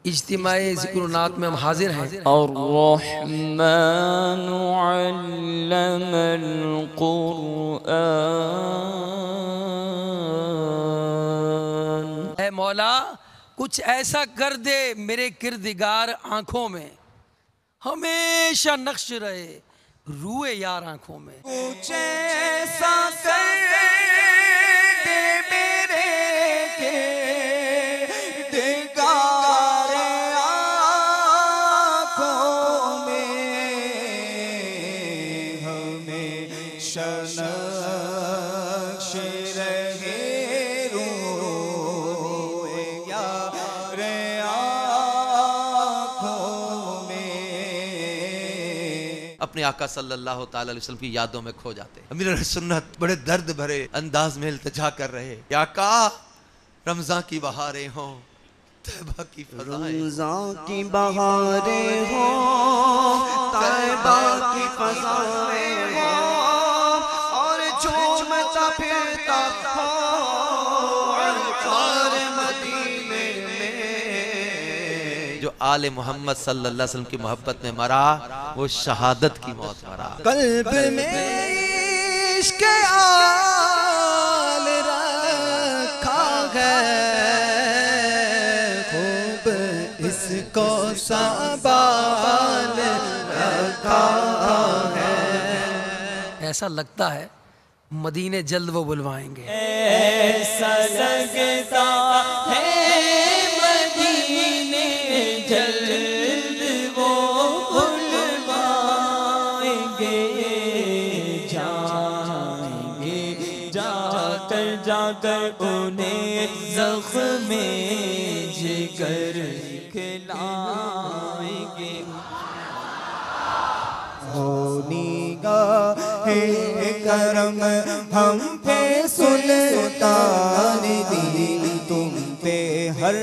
اجتماعی ذکر و نعت میں ہم حاضر ہیں۔ الرحمن علم القرآن۔ اے مولا کچھ ایسا کر دے میرے کردگار آنکھوں میں، ہمیشہ نقش رہے روئے یار آنکھوں میں۔ کچھ ایسا کر دے میرے کردگار آنکھوں میں، ہمیشہ نقش رہے روئے یار آنکھوں میں۔ اپنے آقا صلی اللہ تعالی علیہ وسلم کی یادوں میں کھو جاتے۔ امیر سنت بڑے درد بھرے انداز میں التجا کر رہے، یا آقا رمضان کی بہاریں ہوں، طیبہ کی فضائیں، رمضان کی بہاریں ہوں، طیبہ کی فضائیں ہوں، اور جھومتا پھرتا ہو انوار مدینے میں۔ جو آل محمد صلی اللہ علیہ وسلم کی محبت میں مرا وہ شہادت کی موت مرا۔ قلب میں عشق آل رکھا ہے، خوب اس کو سنبھال رکھا ہے۔ ایسا لگتا ہے مدینے جلد وہ بلوائیں گے۔ ایسا لگتا ہے مدینے جلد وہ بلوائیں گے، جائیں گے جا کر انہیں زخم جگر کھلائیں گے۔ ہونی گاہ کرم ہم پہ سلطان دی، تم پہ ہر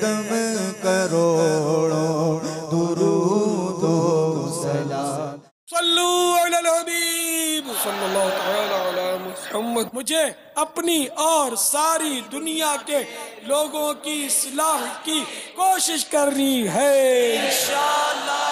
دم کروڑوں درود و سلام۔ صلو علی الحبیب صلی اللہ تعالی علی محمد۔ مجھے اپنی اور ساری دنیا کے لوگوں کی اصلاح کی کوشش کرنی ہے انشاءاللہ۔